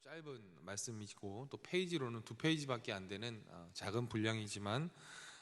짧은 말씀이고 또 페이지로는 2페이지밖에 안 되는 작은 분량이지만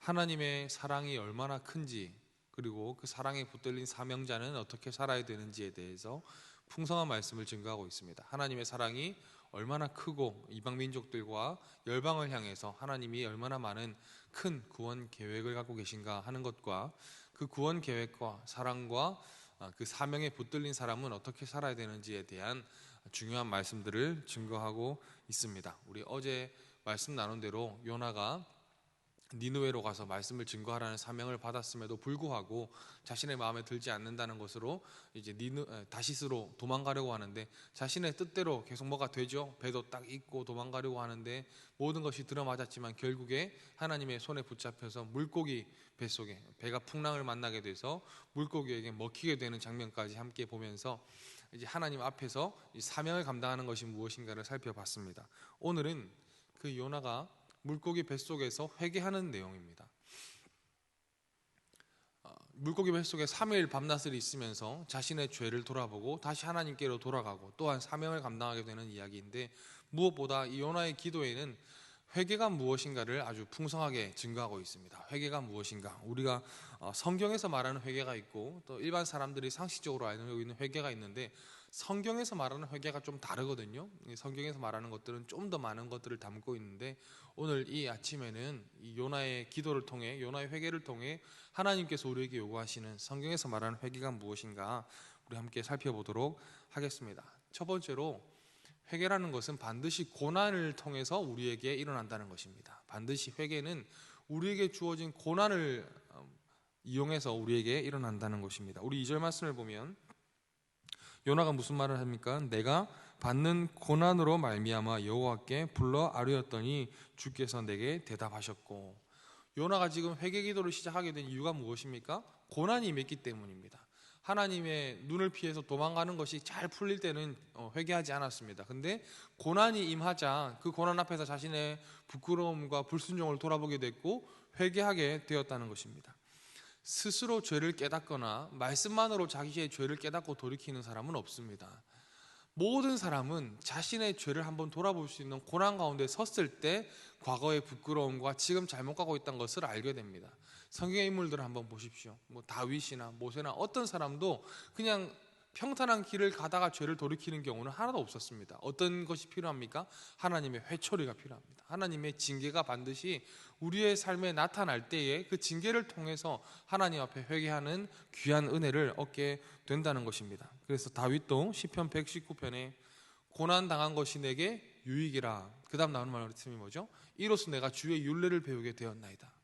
하나님의 사랑이 얼마나 큰지, 그리고 그 사랑에 붙들린 사명자는 어떻게 살아야 되는지에 대해서 풍성한 말씀을 증거하고 있습니다. 하나님의 사랑이 얼마나 크고 이방 민족들과 열방을 향해서 하나님이 얼마나 많은 큰 구원 계획을 갖고 계신가 하는 것과, 그 구원 계획과 사랑과 그 사명에 붙들린 사람은 어떻게 살아야 되는지에 대한 중요한 말씀들을 증거하고 있습니다. 우리 어제 말씀 나눈 대로 요나가 니느웨로 가서 말씀을 증거하라는 사명을 받았음에도 불구하고 자신의 마음에 들지 않는다는 것으로 이제 다시스로 도망가려고 하는데, 자신의 뜻대로 계속 뭐가 되죠. 배도 딱 잇고 도망가려고 하는데 모든 것이 들어맞았지만 결국에 하나님의 손에 붙잡혀서 물고기 뱃속에, 배가 풍랑을 만나게 돼서 물고기에게 먹히게 되는 장면까지 함께 보면서 이제 하나님 앞에서 이 사명을 감당하는 것이 무엇인가를 살펴봤습니다. 오늘은 그 요나가 물고기 뱃속에서 회개하는 내용입니다. 물고기 뱃속에 3일 밤낮을 있으면서 자신의 죄를 돌아보고 다시 하나님께로 돌아가고 또한 사명을 감당하게 되는 이야기인데, 무엇보다 이 요나의 기도에는 회개가 무엇인가를 아주 풍성하게 증거하고 있습니다. 회개가 무엇인가? 우리가 성경에서 말하는 회개가 있고 또 일반 사람들이 상식적으로 알고 있는 회개가 있는데, 성경에서 말하는 회개가 좀 다르거든요. 성경에서 말하는 것들은 좀 더 많은 것들을 담고 있는데, 오늘 이 아침에는 이 요나의 기도를 통해, 요나의 회개를 통해 하나님께서 우리에게 요구하시는 성경에서 말하는 회개가 무엇인가 우리 함께 살펴보도록 하겠습니다. 첫 번째로, 회개라는 것은 반드시 고난을 통해서 우리에게 일어난다는 것입니다. 반드시 회개는 우리에게 주어진 고난을 이용해서 우리에게 일어난다는 것입니다. 우리 2절 말씀을 보면 요나가 무슨 말을 합니까? 내가 받는 고난으로 말미암아 여호와께 불러 아뢰었더니 주께서 내게 대답하셨고. 요나가 지금 회개 기도를 시작하게 된 이유가 무엇입니까? 고난이 임했기 때문입니다. 하나님의 눈을 피해서 도망가는 것이 잘 풀릴 때는 회개하지 않았습니다. 근데 고난이 임하자 그 고난 앞에서 자신의 부끄러움과 불순종을 돌아보게 됐고 회개하게 되었다는 것입니다. 스스로 죄를 깨닫거나 말씀만으로 자기의 죄를 깨닫고 돌이키는 사람은 없습니다. 모든 사람은 자신의 죄를 한번 돌아볼 수 있는 고난 가운데 섰을 때 과거의 부끄러움과 지금 잘못 가고 있다는 것을 알게 됩니다. 성경의 인물들을 한번 보십시오. 다윗이나 모세나 어떤 사람도 그냥 평탄한 길을 가다가 죄를 돌이키는 경우는 하나도 없었습니다. 어떤 것이 필요합니까? 하나님의 회초리가 필요합니다. 하나님의 징계가 반드시 우리의 삶에 나타날 때에 그 징계를 통해서 하나님 앞에 회개하는 귀한 은혜를 얻게 된다는 것입니다. 그래서 다윗도 시편 119편에 고난당한 것이 내게 유익이라, 그 다음 나오는 말씀이 뭐죠? 이로써 내가 주의 율례를 배우게 되었나이다.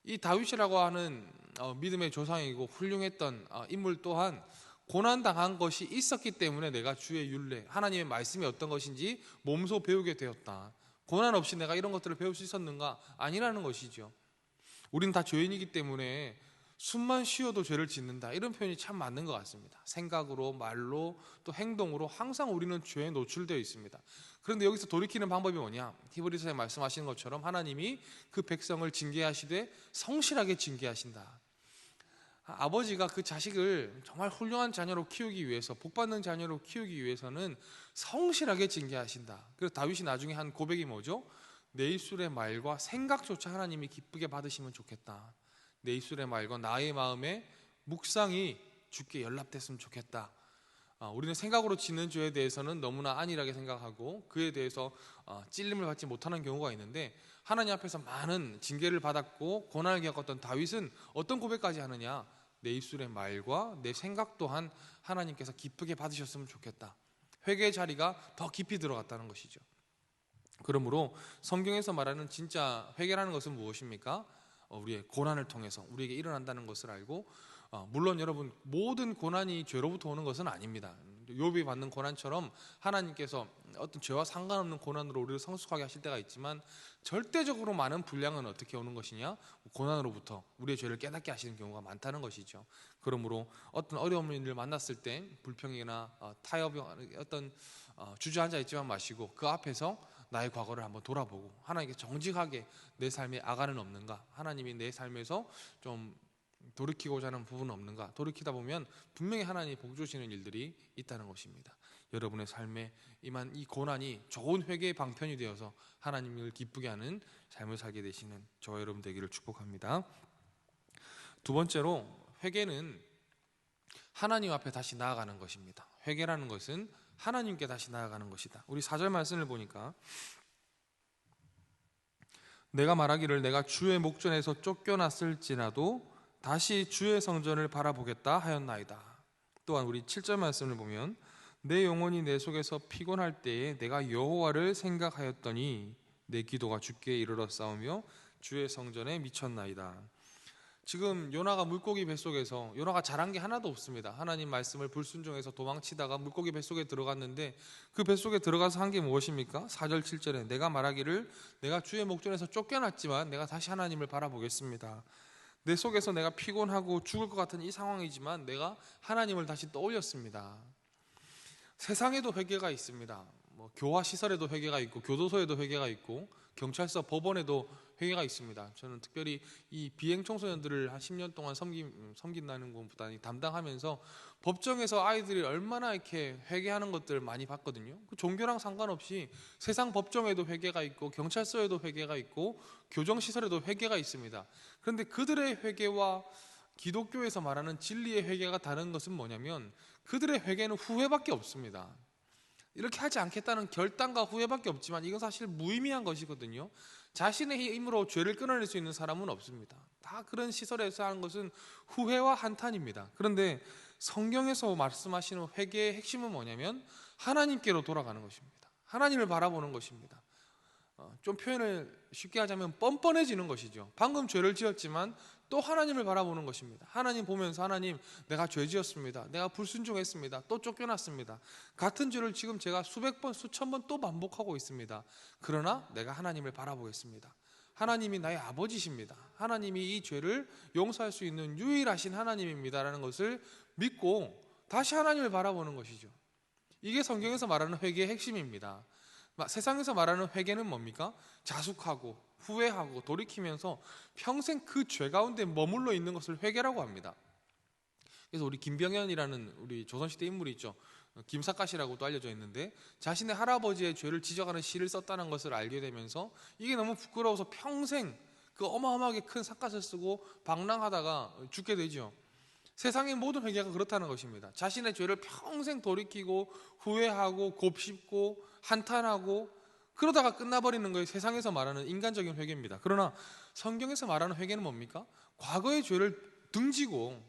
이 다윗이라고 하는 믿음의 조상이고 훌륭했던 인물 또한 고난당한 것이 있었기 때문에 내가 주의 율례, 하나님의 말씀이 어떤 것인지 몸소 배우게 되었다. 고난 없이 내가 이런 것들을 배울 수 있었는가? 아니라는 것이죠. 우리는 다 죄인이기 때문에 숨만 쉬어도 죄를 짓는다, 이런 표현이 참 맞는 것 같습니다. 생각으로, 말로, 또 행동으로 항상 우리는 죄에 노출되어 있습니다. 그런데 여기서 돌이키는 방법이 뭐냐? 히브리서에 말씀하시는 것처럼 하나님이 그 백성을 징계하시되 성실하게 징계하신다. 아버지가 그 자식을 정말 훌륭한 자녀로 키우기 위해서, 복받는 자녀로 키우기 위해서는 성실하게 징계하신다. 그래서 다윗이 나중에 한 고백이 뭐죠? 내 입술의 말과 생각조차 하나님이 기쁘게 받으시면 좋겠다. 내 입술의 말과 나의 마음의 묵상이 주께 연락됐으면 좋겠다. 우리는 생각으로 짓는 죄에 대해서는 너무나 안일하게 생각하고 그에 대해서 찔림을 받지 못하는 경우가 있는데, 하나님 앞에서 많은 징계를 받았고 고난을 겪었던 다윗은 어떤 고백까지 하느냐? 내 입술의 말과 내 생각 또한 하나님께서 기쁘게 받으셨으면 좋겠다. 회개의 자리가 더 깊이 들어갔다는 것이죠. 그러므로 성경에서 말하는 진짜 회개라는 것은 무엇입니까? 우리의 고난을 통해서 우리에게 일어난다는 것을 알고, 물론 여러분, 모든 고난이 죄로부터 오는 것은 아닙니다. 욥이 받는 고난처럼 하나님께서 어떤 죄와 상관없는 고난으로 우리를 성숙하게 하실 때가 있지만, 절대적으로 많은 분량은 어떻게 오는 것이냐? 고난으로부터 우리의 죄를 깨닫게 하시는 경우가 많다는 것이죠. 그러므로 어떤 어려운 일을 만났을 때 불평이나 타협이 어떤 주저앉아 있지만 마시고 그 앞에서 나의 과거를 한번 돌아보고 하나님께 정직하게 내 삶에 아가는 없는가, 하나님이 내 삶에서 좀 돌이키고자 하는 부분은 없는가, 돌이키다 보면 분명히 하나님이 복 주시는 일들이 있다는 것입니다. 여러분의 삶에 임한 이 고난이 좋은 회개의 방편이 되어서 하나님을 기쁘게 하는 삶을 살게 되시는 저와 여러분 되기를 축복합니다. 두 번째로, 회개는 하나님 앞에 다시 나아가는 것입니다. 회개라는 것은 하나님께 다시 나아가는 것이다. 우리 4절 말씀을 보니까 내가 말하기를 내가 주의 목전에서 쫓겨났을지라도 다시 주의 성전을 바라보겠다 하였나이다. 또한 우리 7절 말씀을 보면 내 영혼이 내 속에서 피곤할 때에 내가 여호와를 생각하였더니 내 기도가 주께 이르러 싸우며 주의 성전에 미쳤나이다. 지금 요나가 물고기 뱃속에서, 요나가 잘한 게 하나도 없습니다. 하나님 말씀을 불순종해서 도망치다가 물고기 뱃속에 들어갔는데 그 뱃속에 들어가서 한 게 무엇입니까? 4절 7절에 내가 말하기를 내가 주의 목전에서 쫓겨났지만 내가 다시 하나님을 바라보겠습니다. 내 속에서 내가 피곤하고 죽을 것 같은 이 상황이지만 내가 하나님을 다시 떠올렸습니다. 세상에도 회개가 있습니다. 교화 시설에도 회개가 있고 교도소에도 회개가 있고 경찰서, 법원에도 회개가 있습니다. 저는 특별히 이 비행 청소년들을 한 10년 동안 섬긴다는 것보다 담당하면서 법정에서 아이들이 얼마나 이렇게 회개하는 것들을 많이 봤거든요. 그 종교랑 상관없이 세상 법정에도 회개가 있고 경찰서에도 회개가 있고 교정시설에도 회개가 있습니다. 그런데 그들의 회개와 기독교에서 말하는 진리의 회개가 다른 것은 뭐냐면 그들의 회개는 후회밖에 없습니다. 이렇게 하지 않겠다는 결단과 후회밖에 없지만 이건 사실 무의미한 것이거든요. 자신의 힘으로 죄를 끊어낼 수 있는 사람은 없습니다. 다 그런 시설에서 하는 것은 후회와 한탄입니다. 그런데 성경에서 말씀하시는 회개의 핵심은 뭐냐면 하나님께로 돌아가는 것입니다. 하나님을 바라보는 것입니다. 좀 표현을 쉽게 하자면 뻔뻔해지는 것이죠. 방금 죄를 지었지만 또 하나님을 바라보는 것입니다. 하나님 보면서 하나님, 내가 죄 지었습니다. 내가 불순종했습니다. 또 쫓겨났습니다. 같은 죄를 지금 제가 수백 번, 수천 번 또 반복하고 있습니다. 그러나 내가 하나님을 바라보겠습니다. 하나님이 나의 아버지십니다. 하나님이 이 죄를 용서할 수 있는 유일하신 하나님입니다라는 것을 믿고 다시 하나님을 바라보는 것이죠. 이게 성경에서 말하는 회개의 핵심입니다. 세상에서 말하는 회개는 뭡니까? 자숙하고 후회하고 돌이키면서 평생 그 죄 가운데 머물러 있는 것을 회개라고 합니다. 그래서 우리 김병현이라는 우리 조선시대 인물이 있죠. 김삿갓이라고도 알려져 있는데 자신의 할아버지의 죄를 지적하는 시를 썼다는 것을 알게 되면서 이게 너무 부끄러워서 평생 그 어마어마하게 큰 삿갓을 쓰고 방랑하다가 죽게 되죠. 세상의 모든 회개가 그렇다는 것입니다. 자신의 죄를 평생 돌이키고 후회하고 곱씹고 한탄하고 그러다가 끝나버리는 것이 세상에서 말하는 인간적인 회개입니다. 그러나 성경에서 말하는 회개는 뭡니까? 과거의 죄를 등지고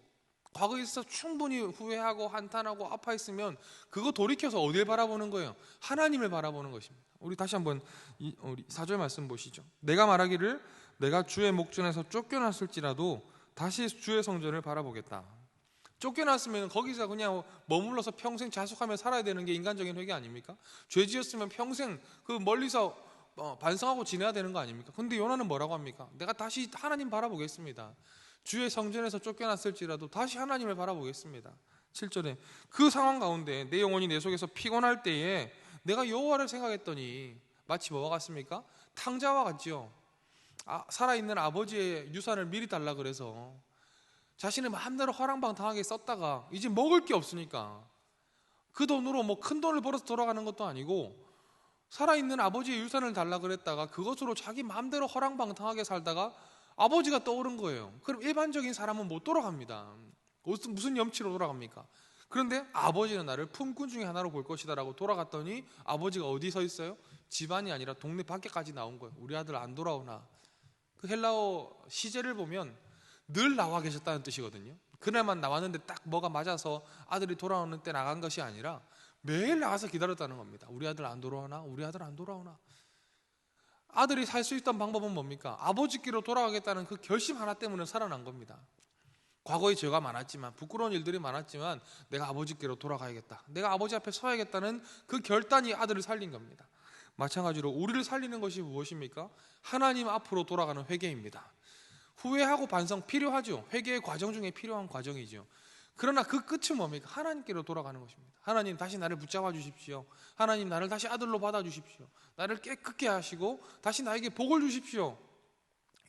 과거에 있어서 충분히 후회하고 한탄하고 아파했으면 그거 돌이켜서 어딜 바라보는 거예요? 하나님을 바라보는 것입니다. 우리 다시 한번 우리 4절 말씀 보시죠. 내가 말하기를 내가 주의 목전에서 쫓겨났을지라도 다시 주의 성전을 바라보겠다. 쫓겨났으면 거기서 그냥 머물러서 평생 자숙하며 살아야 되는 게 인간적인 회개 아닙니까? 죄 지었으면 평생 그 멀리서 반성하고 지내야 되는 거 아닙니까? 근데 요나는 뭐라고 합니까? 내가 다시 하나님 바라보겠습니다. 주의 성전에서 쫓겨났을지라도 다시 하나님을 바라보겠습니다. 7절에 그 상황 가운데 내 영혼이 내 속에서 피곤할 때에 내가 여호와를 생각했더니 마치 뭐와 같습니까? 탕자와 같지요. 살아있는 아버지의 유산을 미리 달라 그래서 자신의 마음대로 허랑방탕하게 썼다가 이제 먹을 게 없으니까 그 돈으로 뭐 큰 돈을 벌어서 돌아가는 것도 아니고 살아있는 아버지의 유산을 달라 그랬다가 그것으로 자기 마음대로 허랑방탕하게 살다가 아버지가 떠오른 거예요. 그럼 일반적인 사람은 못 돌아갑니다. 무슨 염치로 돌아갑니까? 그런데 아버지는 나를 품꾼 중에 하나로 볼 것이다 라고 돌아갔더니 아버지가 어디 서 있어요? 집안이 아니라 동네 밖에까지 나온 거예요. 우리 아들 안 돌아오나. 그 헬라어 시제를 보면 늘 나와 계셨다는 뜻이거든요. 그날만 나왔는데 딱 뭐가 맞아서 아들이 돌아오는 때 나간 것이 아니라 매일 나가서 기다렸다는 겁니다. 우리 아들 안 돌아오나? 우리 아들 안 돌아오나? 아들이 살 수 있던 방법은 뭡니까? 아버지께로 돌아가겠다는 그 결심 하나 때문에 살아난 겁니다. 과거에 죄가 많았지만 부끄러운 일들이 많았지만 내가 아버지께로 돌아가야겠다. 내가 아버지 앞에 서야겠다는 그 결단이 아들을 살린 겁니다. 마찬가지로 우리를 살리는 것이 무엇입니까? 하나님 앞으로 돌아가는 회개입니다. 후회하고 반성 필요하죠. 회개의 과정 중에 필요한 과정이죠. 그러나 그 끝은 뭡니까? 하나님께로 돌아가는 것입니다. 하나님 다시 나를 붙잡아 주십시오. 하나님 나를 다시 아들로 받아 주십시오. 나를 깨끗게 하시고 다시 나에게 복을 주십시오.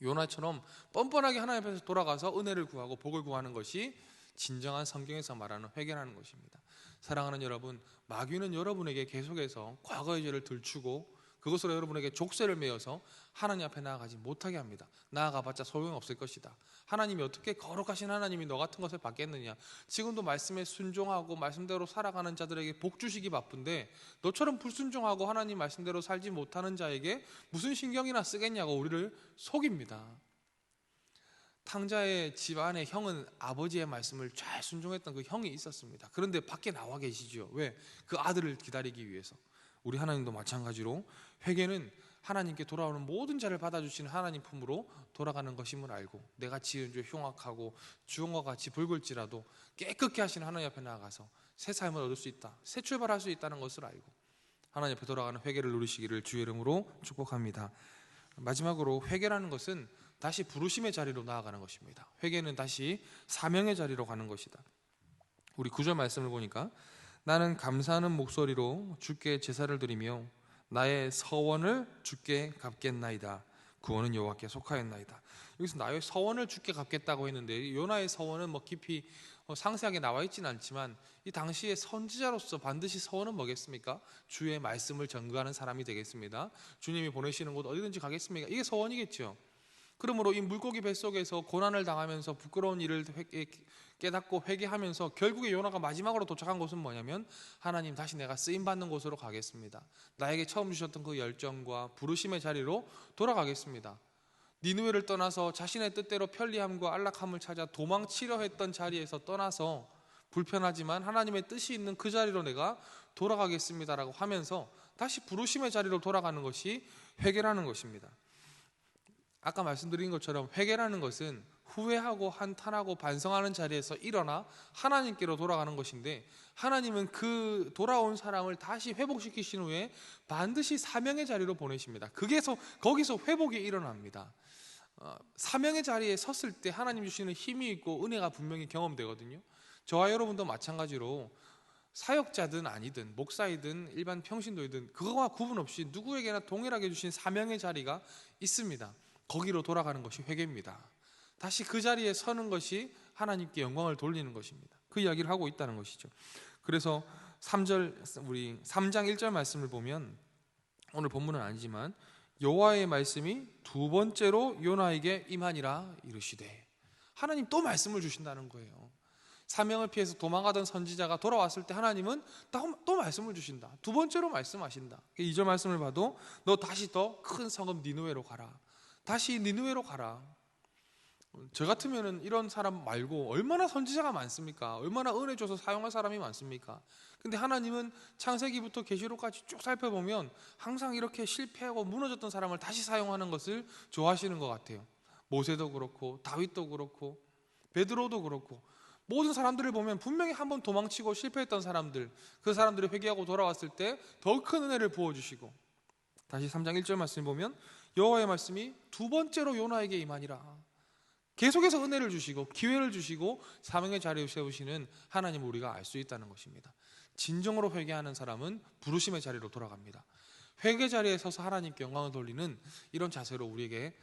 요나처럼 뻔뻔하게 하나님 앞에서 돌아가서 은혜를 구하고 복을 구하는 것이 진정한 성경에서 말하는 회개라는 것입니다. 사랑하는 여러분, 마귀는 여러분에게 계속해서 과거의 죄를 들추고 그것으로 여러분에게 족쇄를 매어서 하나님 앞에 나아가지 못하게 합니다. 나아가봤자 소용없을 것이다. 하나님이 어떻게 거룩하신 하나님이 너 같은 것을 받겠느냐. 지금도 말씀에 순종하고 말씀대로 살아가는 자들에게 복 주시기 바쁜데 너처럼 불순종하고 하나님 말씀대로 살지 못하는 자에게 무슨 신경이나 쓰겠냐고 우리를 속입니다. 탕자의 집안의 형은 아버지의 말씀을 잘 순종했던 그 형이 있었습니다. 그런데 밖에 나와 계시죠. 왜? 그 아들을 기다리기 위해서. 우리 하나님도 마찬가지로 회개는 하나님께 돌아오는 모든 자를 받아주시는 하나님 품으로 돌아가는 것임을 알고 내가 지은 죄 흉악하고 주홍과 같이 붉을지라도 깨끗게 하시는 하나님 앞에 나아가서 새 삶을 얻을 수 있다, 새 출발할 수 있다는 것을 알고 하나님 앞에 돌아가는 회개를 누리시기를 주의 이름으로 축복합니다. 마지막으로 회개라는 것은 다시 부르심의 자리로 나아가는 것입니다. 회개는 다시 사명의 자리로 가는 것이다. 우리 9절 말씀을 보니까 나는 감사하는 목소리로 주께 제사를 드리며 나의 서원을 주께 갚겠나이다. 구원은 여호와께 속하였나이다. 여기서 나의 서원을 주께 갚겠다고 했는데 요나의 서원은 깊이 상세하게 나와 있지는 않지만 이 당시에 선지자로서 반드시 서원은 뭐겠습니까? 주의 말씀을 전거하는 사람이 되겠습니다. 주님이 보내시는 곳 어디든지 가겠습니까? 이게 서원이겠죠. 그러므로 이 물고기 뱃속에서 고난을 당하면서 부끄러운 일을 깨닫고 회개하면서 결국에 요나가 마지막으로 도착한 곳은 뭐냐면 하나님 다시 내가 쓰임받는 곳으로 가겠습니다. 나에게 처음 주셨던 그 열정과 부르심의 자리로 돌아가겠습니다. 니느웨를 떠나서 자신의 뜻대로 편리함과 안락함을 찾아 도망치려 했던 자리에서 떠나서 불편하지만 하나님의 뜻이 있는 그 자리로 내가 돌아가겠습니다라고 하면서 다시 부르심의 자리로 돌아가는 것이 회개라는 것입니다. 아까 말씀드린 것처럼 회개라는 것은 후회하고 한탄하고 반성하는 자리에서 일어나 하나님께로 돌아가는 것인데 하나님은 그 돌아온 사람을 다시 회복시키신 후에 반드시 사명의 자리로 보내십니다. 거기서 회복이 일어납니다. 사명의 자리에 섰을 때 하나님 주시는 힘이 있고 은혜가 분명히 경험되거든요. 저와 여러분도 마찬가지로 사역자든 아니든 목사이든 일반 평신도이든 그거와 구분 없이 누구에게나 동일하게 주신 사명의 자리가 있습니다. 거기로 돌아가는 것이 회개입니다. 다시 그 자리에 서는 것이 하나님께 영광을 돌리는 것입니다. 그 이야기를 하고 있다는 것이죠. 그래서 3장 1절 말씀을 보면 오늘 본문은 아니지만 여호와의 말씀이 두 번째로 요나에게 임하니라 이르시되 하나님 또 말씀을 주신다는 거예요. 사명을 피해서 도망가던 선지자가 돌아왔을 때 하나님은 또 말씀을 주신다. 두 번째로 말씀하신다. 2절 말씀을 봐도 너 다시 더 큰 성읍 니느웨로 가라. 다시 니느웨로 가라. 저 같으면 이런 사람 말고 얼마나 선지자가 많습니까? 얼마나 은혜 줘서 사용할 사람이 많습니까? 근데 하나님은 창세기부터 계시록까지 쭉 살펴보면 항상 이렇게 실패하고 무너졌던 사람을 다시 사용하는 것을 좋아하시는 것 같아요. 모세도 그렇고 다윗도 그렇고 베드로도 그렇고 모든 사람들을 보면 분명히 한번 도망치고 실패했던 사람들, 그 사람들이 회개하고 돌아왔을 때 더 큰 은혜를 부어주시고 다시 3장 1절 말씀을 보면 여호와의 말씀이 두 번째로 요나에게 임하니라. 계속해서 은혜를 주시고 기회를 주시고 사명의 자리에 세우시는 하나님을 우리가 알 수 있다는 것입니다. 진정으로 회개하는 사람은 부르심의 자리로 돌아갑니다. 회개 자리에 서서 하나님께 영광을 돌리는 이런 자세로 우리에게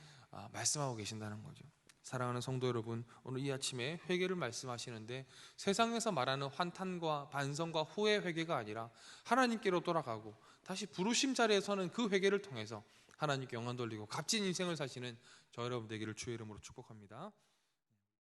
말씀하고 계신다는 거죠. 사랑하는 성도 여러분, 오늘 이 아침에 회개를 말씀하시는데 세상에서 말하는 환탄과 반성과 후회 회개가 아니라 하나님께로 돌아가고 다시 부르심 자리에 서는 그 회개를 통해서 하나님께 영광 돌리고 값진 인생을 사시는 저 여러분 되기를 주의 이름으로 축복합니다.